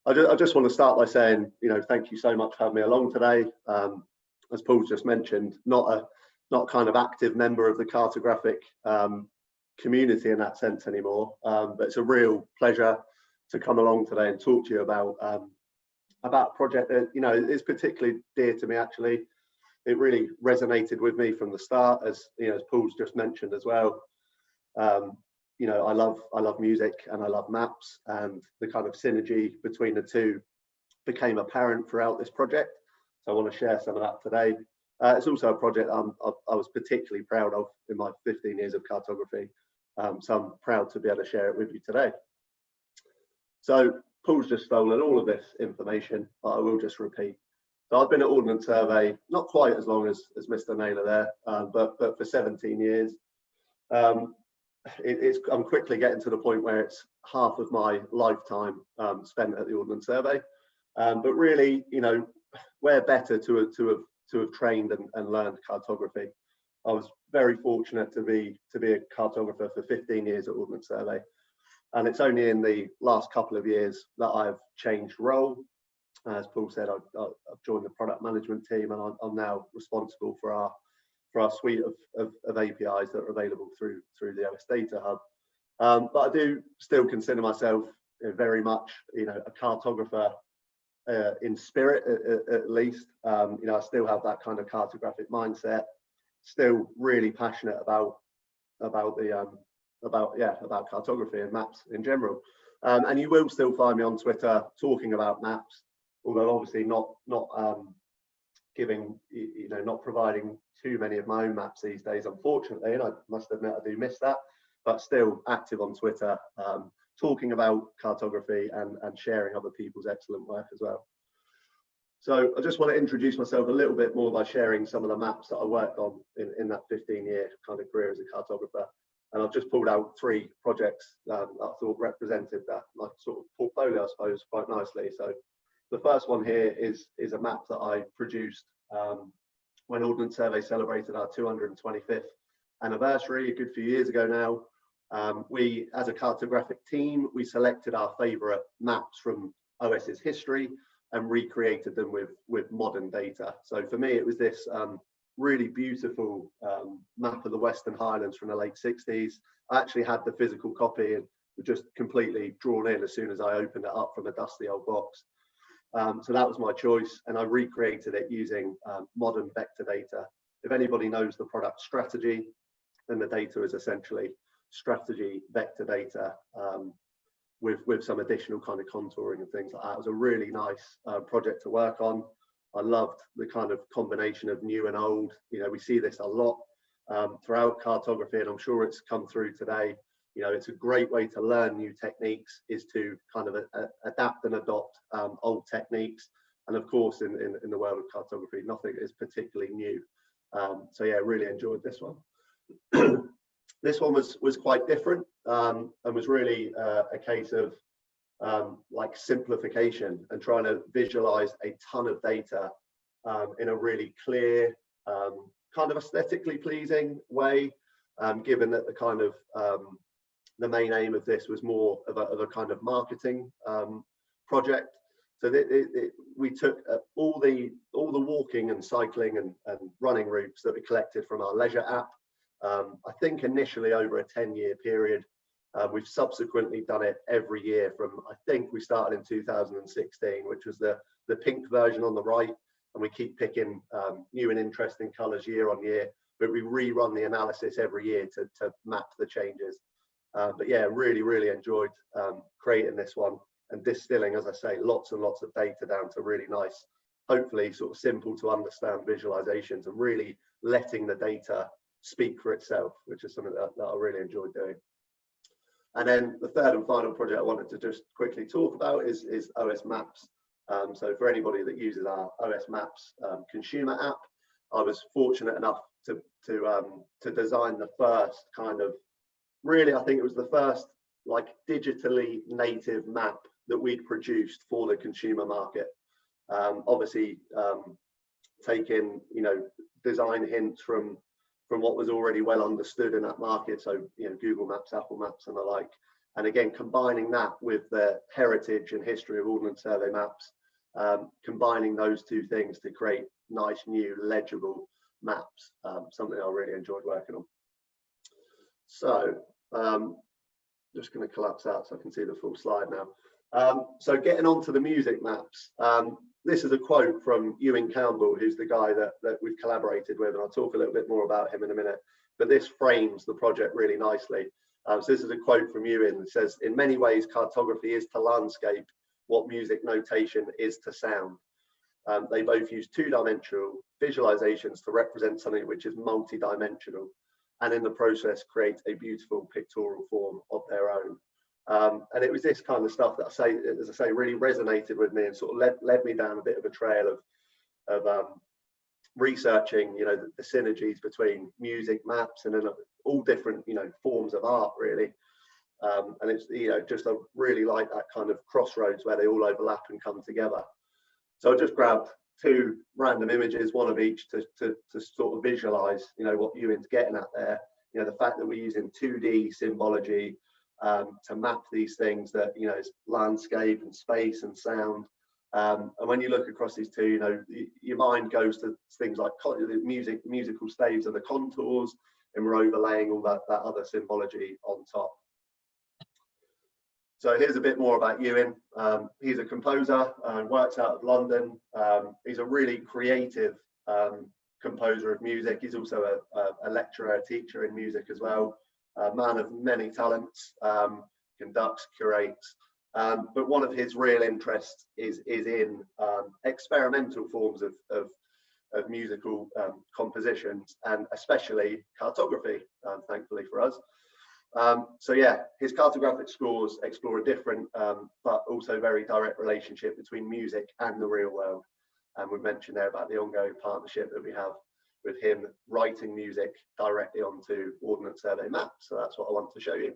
I just want to start by saying, thank you so much for having me along today. As Paul just mentioned, not a kind of active member of the Cartographic community in that sense anymore, but it's a real pleasure to come along today and talk to you about a project that is particularly dear to me. Actually, it really resonated with me from the start, as Paul's just mentioned as well. I love music and I love maps, and the kind of synergy between the two became apparent throughout this project. So I want to share some of that today. It's also a project I was particularly proud of in my 15 years of cartography. So I'm proud to be able to share it with you today. So Paul's just stolen all of this information, but I will just repeat. So I've been at Ordnance Survey not quite as long as Mr. Naylor there, but for 17 years. I'm quickly getting to the point where it's half of my lifetime spent at the Ordnance Survey. But really, we're better to have trained and learned cartography. I was very fortunate to be a cartographer for 15 years at Ordnance Survey, and it's only in the last couple of years that I've changed role. As Paul said, I've joined the product management team, and I'm now responsible for our suite of APIs that are available through the OS Data Hub. But I do still consider myself very much a cartographer in spirit, at least. I still have that kind of cartographic mindset. Still really passionate about cartography and maps in general. And you will still find me on Twitter talking about maps, although obviously not providing too many of my own maps these days, unfortunately, and I must admit I do miss that, but still active on Twitter, talking about cartography and sharing other people's excellent work as well. So I just want to introduce myself a little bit more by sharing some of the maps that I worked on in that 15-year kind of career as a cartographer. And I've just pulled out 3 projects that I thought represented that like sort of portfolio, I suppose, quite nicely. So the first one here is a map that I produced when Ordnance Survey celebrated our 225th anniversary a good few years ago now. We, as a cartographic team, we selected our favourite maps from OS's history and recreated them with modern data. So for me, it was this really beautiful map of the Western Highlands from the late 60s. I actually had the physical copy and was just completely drawn in as soon as I opened it up from a dusty old box. So that was my choice, and I recreated it using modern vector data. If anybody knows the product Strategy, then the data is essentially Strategy vector data with some additional kind of contouring and things like that. It was a really nice project to work on. I loved the kind of combination of new and old. We see this a lot throughout cartography, and I'm sure it's come through today. It's a great way to learn new techniques, is to kind of adapt and adopt old techniques. And of course, in the world of cartography, nothing is particularly new. So yeah, really enjoyed this one. This one was quite different and was really a case of like simplification and trying to visualize a ton of data in a really clear, kind of aesthetically pleasing way, given that the kind of the main aim of this was more of a kind of marketing project. So we took all the walking and cycling and running routes that we collected from our leisure app. I think initially over a 10-year period. We've subsequently done it every year from, I think we started in 2016, which was the pink version on the right, and we keep picking new and interesting colors year on year, but we rerun the analysis every year to map the changes. But yeah, really enjoyed creating this one and distilling, as I say, lots and lots of data down to really nice, hopefully sort of simple to understand visualizations, and really letting the data speak for itself, which is something that I really enjoyed doing. And then the third and final project I wanted to just quickly talk about is OS Maps. So for anybody that uses our OS Maps consumer app, I was fortunate enough to design the first kind of, really, I think it was the first like digitally native map that we'd produced for the consumer market. Obviously, taking design hints from what was already well understood in that market, so Google Maps, Apple Maps, and the like, And again, combining that with the heritage and history of Ordnance Survey maps, combining those two things to create nice, new, legible maps, something I really enjoyed working on. So just going to collapse out so I can see the full slide now. So getting on to the music maps. This is a quote from Ewan Campbell, who's the guy that we've collaborated with, and I'll talk a little bit more about him in a minute, but this frames the project really nicely. So this is a quote from Ewan. It says, "In many ways, cartography is to landscape what music notation is to sound. They both use two-dimensional visualizations to represent something which is multi-dimensional, and in the process create a beautiful pictorial form of their own." And it was this kind of stuff that, as I say, really resonated with me and sort of led me down a bit of a trail of researching, you know, the synergies between music, maps, and then all different, you know, forms of art, really. And it's, you know, just I really like that kind of crossroads where they all overlap and come together. So I just grabbed two random images, one of each, to sort of visualize, you know, what Ewan's getting at there. You know, the fact that we're using 2D symbology to map these things that, you know, is landscape and space and sound. And when you look across these two, you know, your mind goes to things like the musical staves and the contours, and we're overlaying all that other symbology on top. So here's a bit more about Ewan. He's a composer and works out of London. He's a really creative composer of music. He's also a lecturer, a teacher in music as well. A man of many talents, conducts, curates. But one of his real interests is in experimental forms of musical compositions, and especially cartography, thankfully for us. So yeah, his cartographic scores explore a different but also very direct relationship between music and the real world. And we mentioned there about the ongoing partnership that we have with him writing music directly onto Ordnance Survey maps. So that's what I want to show you.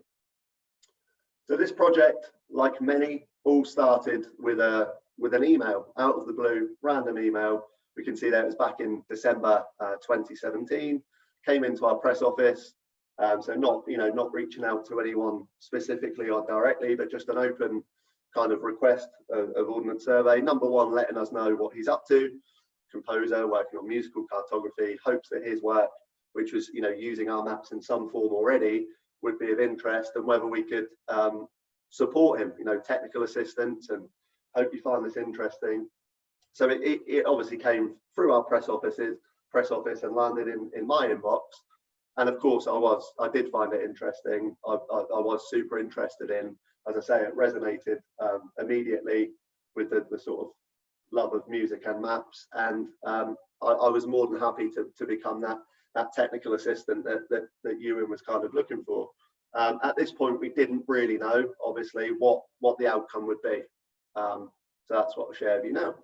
So this project, like many, all started with an email out of the blue, random email. We can see that it was back in December 2017. Came into our press office. So not reaching out to anyone specifically or directly, but just an open kind of request of Ordnance Survey. Number one, letting us know what he's up to. Composer working on musical cartography, hopes that his work, which was, you know, using our maps in some form already, would be of interest, and whether we could support him, you know, technical assistance, and hope you find this interesting. So it obviously came through our press office and landed in my inbox. And of course, I did find it interesting. I was super interested in, as I say, it resonated immediately with the sort of love of music and maps. And I was more than happy to become that technical assistant that Ewan was kind of looking for. At this point, we didn't really know, obviously, what the outcome would be. So that's what I'll share with you now.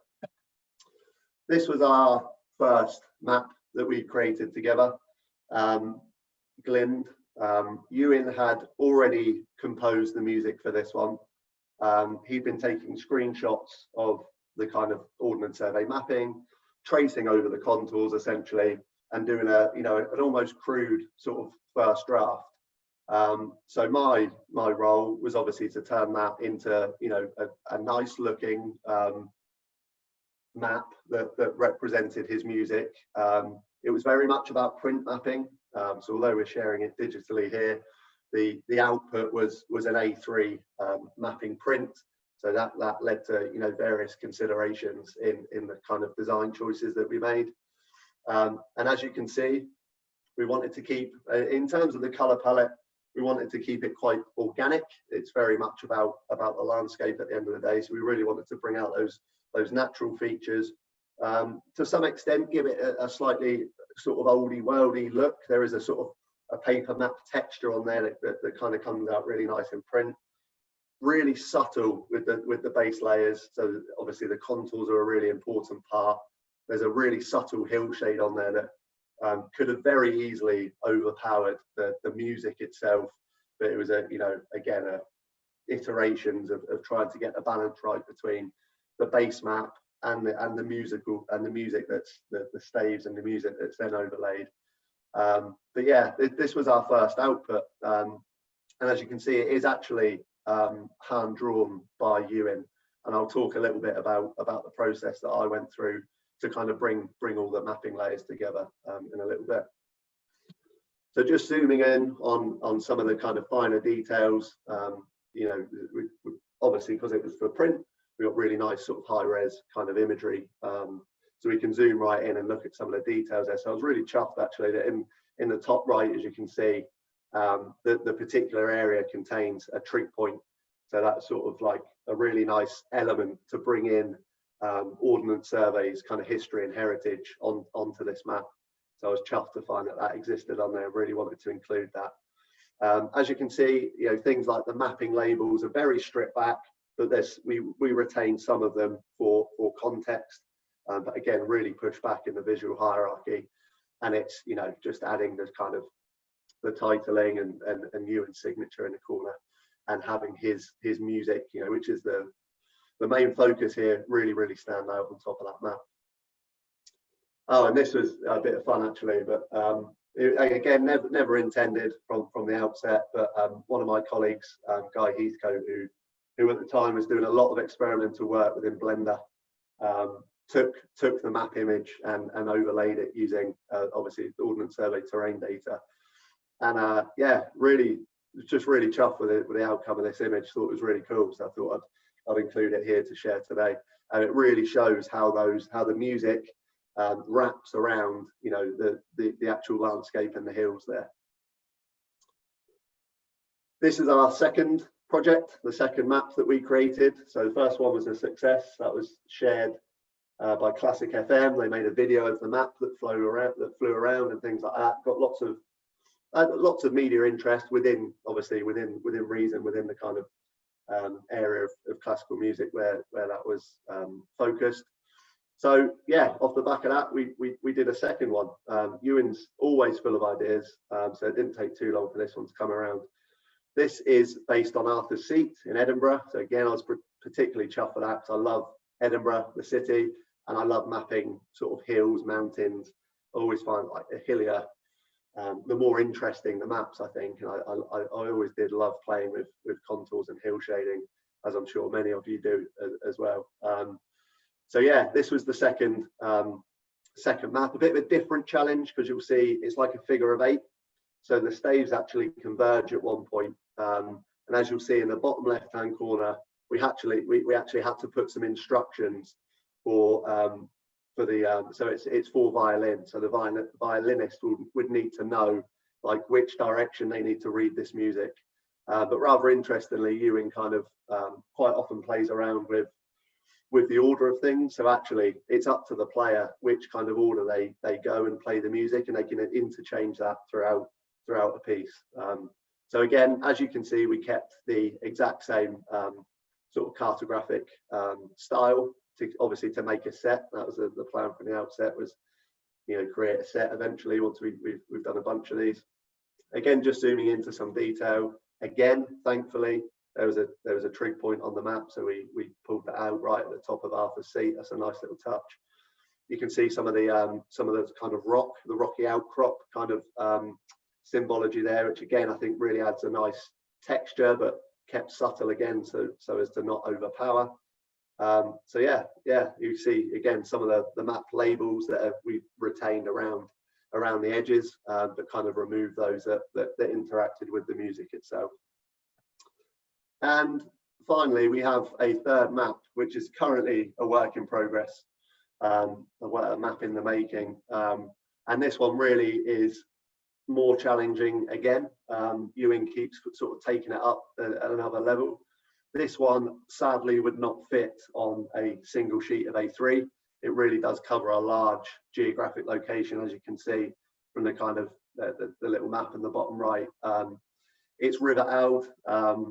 This was our first map that we created together. Glynn, Ewan had already composed the music for this one. He'd been taking screenshots of the kind of Ordnance Survey mapping, tracing over the contours essentially, and doing an almost crude sort of first draft. So my role was obviously to turn that into, you know, a nice looking map that represented his music. It was very much about print mapping. So although we're sharing it digitally here, the output was an A3 mapping print. So that led to, you know, various considerations in the kind of design choices that we made. And as you can see, we wanted to keep, in terms of the color palette, we wanted to keep it quite organic. It's very much about the landscape at the end of the day. So we really wanted to bring out those natural features. To some extent, give it a slightly sort of oldie worldy look. There is a sort of a paper map texture on there that kind of comes out really nice in print. Really subtle with the base layers. So obviously the contours are a really important part. There's a really subtle hill shade on there that could have very easily overpowered the music itself, but it was iterations of trying to get the balance right between the base map and the music that's the staves and the music that's then overlaid. But yeah, this was our first output, and And as you can see, it is actually hand drawn by Ewan. And I'll talk a little bit about the process that I went through to kind of bring all the mapping layers together in a little bit. So just zooming in on some of the kind of finer details, you know, we obviously, because it was for print, we got really nice sort of high res kind of imagery. So we can zoom right in and look at some of the details there. So I was really chuffed actually that in the top right, as you can see, the particular area contains a trig point. So that's sort of like a really nice element to bring in Ordnance Survey's kind of history and heritage onto this map. So I was chuffed to find that existed on there. Really wanted to include that. As you can see, you know, things like the mapping labels are very stripped back, but we retain some of them for context. But again, really push back in the visual hierarchy, and it's, you know, just adding this kind of the titling and Ewan's signature in the corner, and having his music, you know, which is the main focus here, really stand out on top of that map. Oh, and this was a bit of fun actually, but again, never intended from the outset. But one of my colleagues, Guy Heathcote, who at the time was doing a lot of experimental work within Blender, took the map image and overlaid it using obviously the Ordnance Survey terrain data, and yeah, really chuffed with the outcome of this image. Thought it was really cool, so I thought I'd include it here to share today. And it really shows how the music wraps around, you know, the actual landscape and the hills there. This is our second project, the second map that we created. So the first one was a success. That was shared by Classic FM. They made a video of the map that flew around and things like that. Got lots of media interest within reason, within the kind of area of classical music where that was focused. So yeah, off the back of that, we did a second one. Ewan's always full of ideas, so it didn't take too long for this one to come around. This is based on Arthur's Seat in Edinburgh. So again, I was particularly chuffed for that because I love Edinburgh, the city, and I love mapping sort of hills, mountains. I always find like the hillier, the more interesting the maps, I think. And I always did love playing with contours and hill shading, as I'm sure many of you do as well. So yeah, this was the second map, a bit of a different challenge because you'll see it's like a figure of 8. So the staves actually converge at one point. And as you'll see in the bottom left-hand corner, we actually had to put some instructions for the so it's for violin. So the violinist would need to know like which direction they need to read this music. But rather interestingly, Ewan kind of quite often plays around with the order of things. So actually it's up to the player which kind of order they go and play the music, and they can interchange that throughout a piece. So again, as you can see, we kept the exact same sort of cartographic style to make a set. That was the plan from the outset, was, you know, create a set eventually once we've done a bunch of these. Again, just zooming into some detail. Again, thankfully, there was a trig point on the map, so we pulled that out right at the top of Arthur's Seat. That's a nice little touch. You can see some of the kind of rocky outcrop kind of symbology there, which again I think really adds a nice texture, but kept subtle again, so as to not overpower. So yeah, you see again some of the map labels that we've retained around the edges, but kind of remove those that interacted with the music itself. And finally, we have a third map, which is currently a work in progress, a map in the making. And this one really is more challenging again. Ewan keeps sort of taking it up at another level. This one sadly would not fit on a single sheet of A3. It really does cover a large geographic location, as you can see from the kind of the little map in the bottom right. It's River Eld,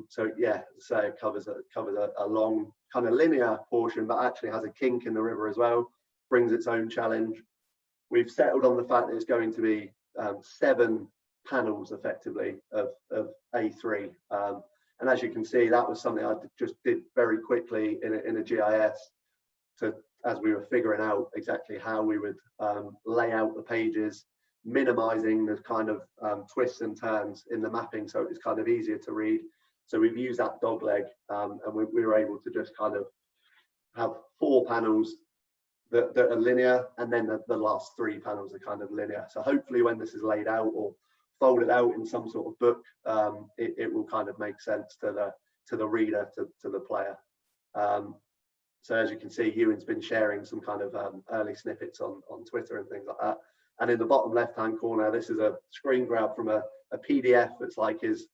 so yeah, so it covers a long kind of linear portion, but actually has a kink in the river as well. Brings its own challenge. We've settled on the fact that it's going to be 7 panels effectively of A3, and as you can see, that was something I just did very quickly in a GIS as we were figuring out exactly how we would lay out the pages minimizing the kind of twists and turns in the mapping, so it's kind of easier to read. So we've used that dog leg, and we were able to just kind of have 4 panels that are linear, and then the last 3 panels are kind of linear. So hopefully when this is laid out or folded out in some sort of book, it will kind of make sense to the reader, to the player. So as you can see, Ewan's been sharing some kind of early snippets on Twitter and things like that. And in the bottom left-hand corner, this is a screen grab from a PDF that's like his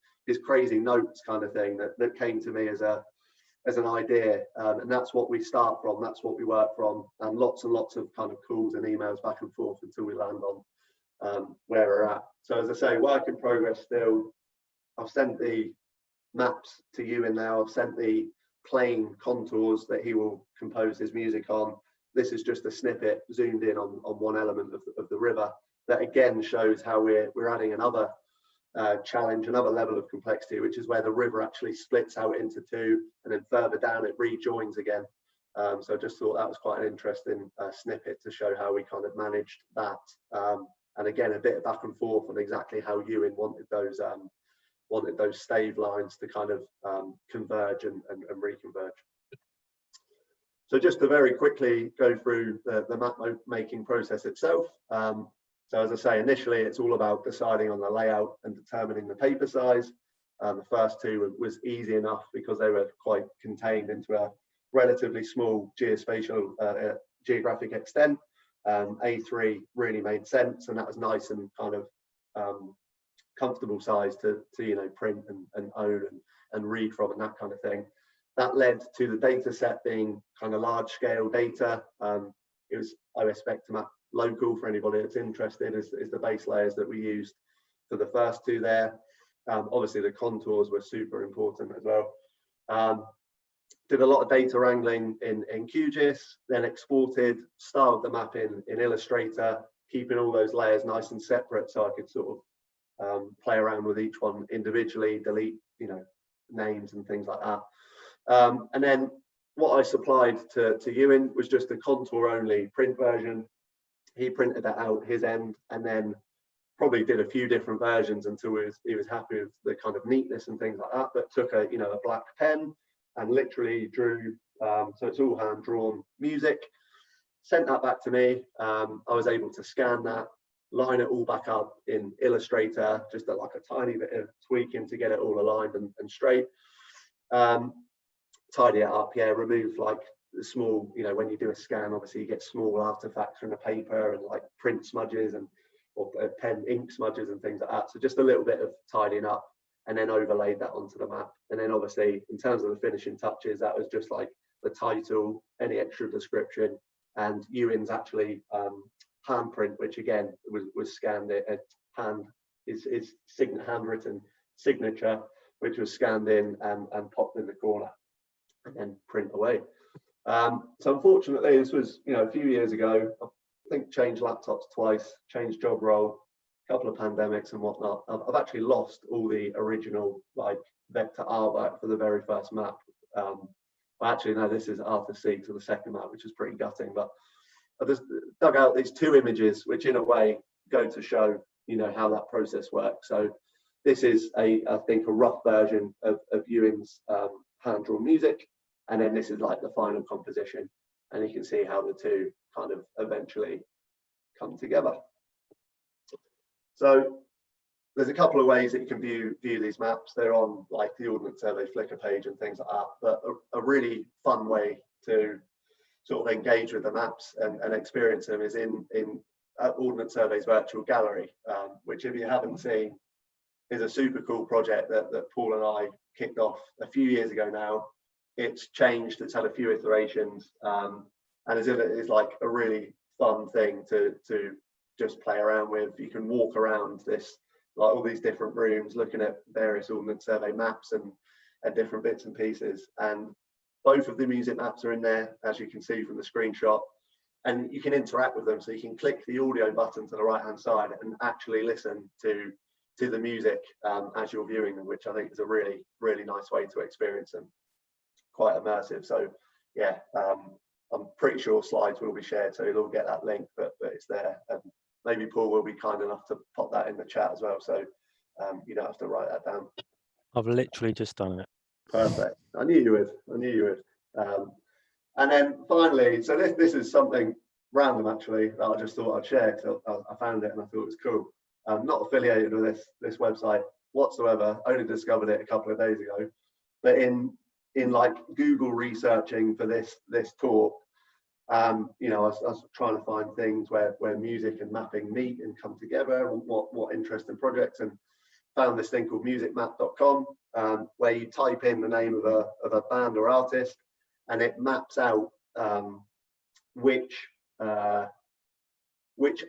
crazy notes kind of thing that came to me as an idea. And that's what we start from, that's what we work from, and lots of kind of calls and emails back and forth until we land on where we're at. So as I say, work in progress still. I've sent the maps to Ewan now. I've sent the plain contours that he will compose his music on. This is just a snippet zoomed in on one element of the river that again shows how we're adding another challenge, another level of complexity, which is where the river actually splits out into 2, and then further down it rejoins again. So I just thought that was quite an interesting snippet to show how we kind of managed that. And again, a bit of back and forth on exactly how Ewan wanted those stave lines to kind of converge and reconverge. So just to very quickly go through the map making process itself. So as I say, initially it's all about deciding on the layout and determining the paper size. The first 2 was easy enough because they were quite contained into a relatively small geographic extent. A3 really made sense, and that was nice and kind of comfortable size to you know, print and own and read from and that kind of thing. That led to the data set being kind of large scale data. It was OS Vector Map Local, for anybody that's interested, is the base layers that we used for the first 2 there. Obviously the contours were super important as well. Did a lot of data wrangling in QGIS, then exported, styled the map in Illustrator, keeping all those layers nice and separate so I could sort of play around with each one individually, delete, you know, names and things like that. And then what I supplied to Ewan was just a contour only print version. He printed that out his end, and then probably did a few different versions until he was happy with the kind of neatness and things like that. But took a black pen and literally drew. So it's all hand drawn music. Sent that back to me. I was able to scan that, line it all back up in Illustrator, just like a tiny bit of tweaking to get it all aligned and straight. Tidy it up, yeah, remove like the small, you know, when you do a scan, obviously you get small artifacts from the paper and like print smudges or pen ink smudges and things like that. So just a little bit of tidying up, and then overlaid that onto the map. And then obviously in terms of the finishing touches, that was just like the title, any extra description, and Ewan's actually handprint, which again was scanned at hand, his handwritten signature, which was scanned in and popped in the corner, and then print away. So unfortunately, this was, you know, a few years ago. I think changed laptops twice, changed job role, a couple of pandemics and whatnot. I've actually lost all the original like vector artwork for the very first map. Actually, no, this is Arthur C to the second map, which is pretty gutting. But I just dug out these 2 images, which in a way go to show, you know, how that process works. So this is I think a rough version of Ewan's hand-drawn music, and then this is like the final composition, and you can see how the 2 kind of eventually come together. So there's a couple of ways that you can view these maps. They're on like the Ordnance Survey Flickr page and things like that, but a really fun way to sort of engage with the maps and experience them is in Ordnance Survey's virtual gallery, which, if you haven't seen, is a super cool project that Paul and I kicked off a few years ago now. It's changed, it's had a few iterations, and it's like a really fun thing to just play around with. You can walk around this, like all these different rooms, looking at various Ordnance Survey maps and different bits and pieces. And both of the music maps are in there, as you can see from the screenshot, and you can interact with them. So you can click the audio button to the right hand side and actually listen to the music as you're viewing them, which I think is a really, really nice way to experience them. Quite immersive. So yeah, I'm pretty sure slides will be shared, so you'll all get that link, but it's there. And maybe Paul will be kind enough to pop that in the chat as well, so you don't have to write that down. I've literally just done it. Perfect. I knew you would. And then finally, so this is something random actually that I just thought I'd share, because I found it and I thought it was cool. I'm not affiliated with this website whatsoever. Only discovered it a couple of days ago. But in like Google researching for this talk, you know, I was trying to find things where music and mapping meet and come together, and what interesting projects, and found this thing called musicmap.com, where you type in the name of a band or artist, and it maps out which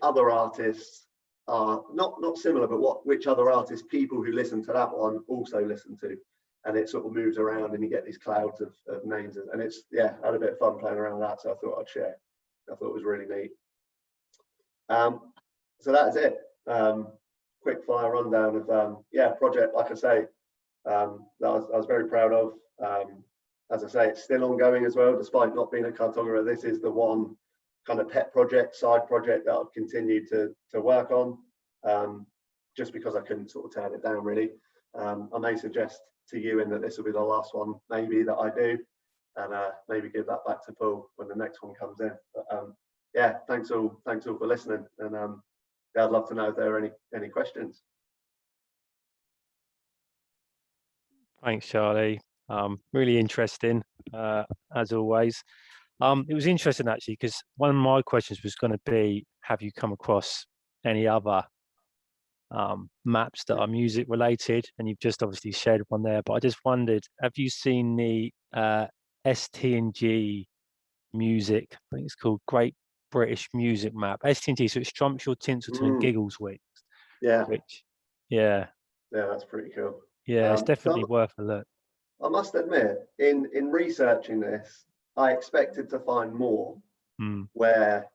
other artists are not similar, but which other artists people who listen to that one also listen to, and it sort of moves around, and you get these clouds of names, and it's, yeah, I had a bit of fun playing around with that, so I thought I'd share. I thought it was really neat. So that's it. Quick fire rundown of project, like I say, that I was very proud of. As I say, it's still ongoing as well, despite not being a cartographer. This is the one kind of pet project, side project that I've continued to work on, just because I couldn't sort of turn it down really. I may suggest to you in that this will be the last one maybe that I do, and maybe give that back to Paul when the next one comes in. But yeah, thanks all for listening, and yeah, I'd love to know if there are any questions. Thanks, Charlie. Really interesting, as always. It was interesting actually, because one of my questions was going to be, have you come across any other maps that are music related? And you've just obviously shared one there, but I just wondered, have you seen the ST&G music? I think it's called Great British Music Map. ST&G, so it's Strumpshaw, Tinselton and Giggleswick. Yeah. Yeah, that's pretty cool. Yeah, it's definitely worth a look. I must admit, in researching this, I expected to find more where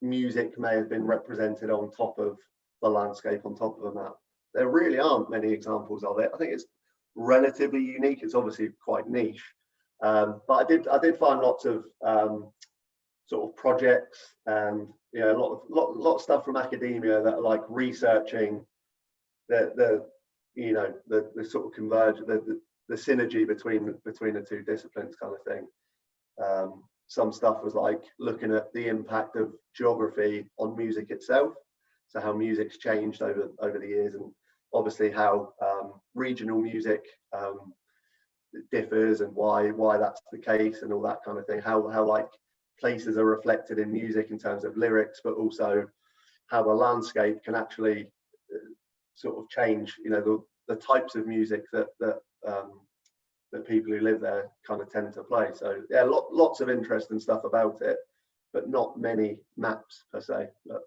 music may have been represented on top of the landscape, on top of a map. There really aren't many examples of it. I think it's relatively unique. It's obviously quite niche, but I did find lots of sort of projects, and you know, a lot of stuff from academia that are like researching the sort of converge, the synergy between the two disciplines kind of thing. Some stuff was like looking at the impact of geography on music itself, so how music's changed over the years, and obviously how regional music differs, and why that's the case, and all that kind of thing. How like places are reflected in music in terms of lyrics, but also how the landscape can actually sort of change, you know, the types of music that people who live there kind of tend to play. So yeah, lots of interesting stuff about it, but not many maps per se. But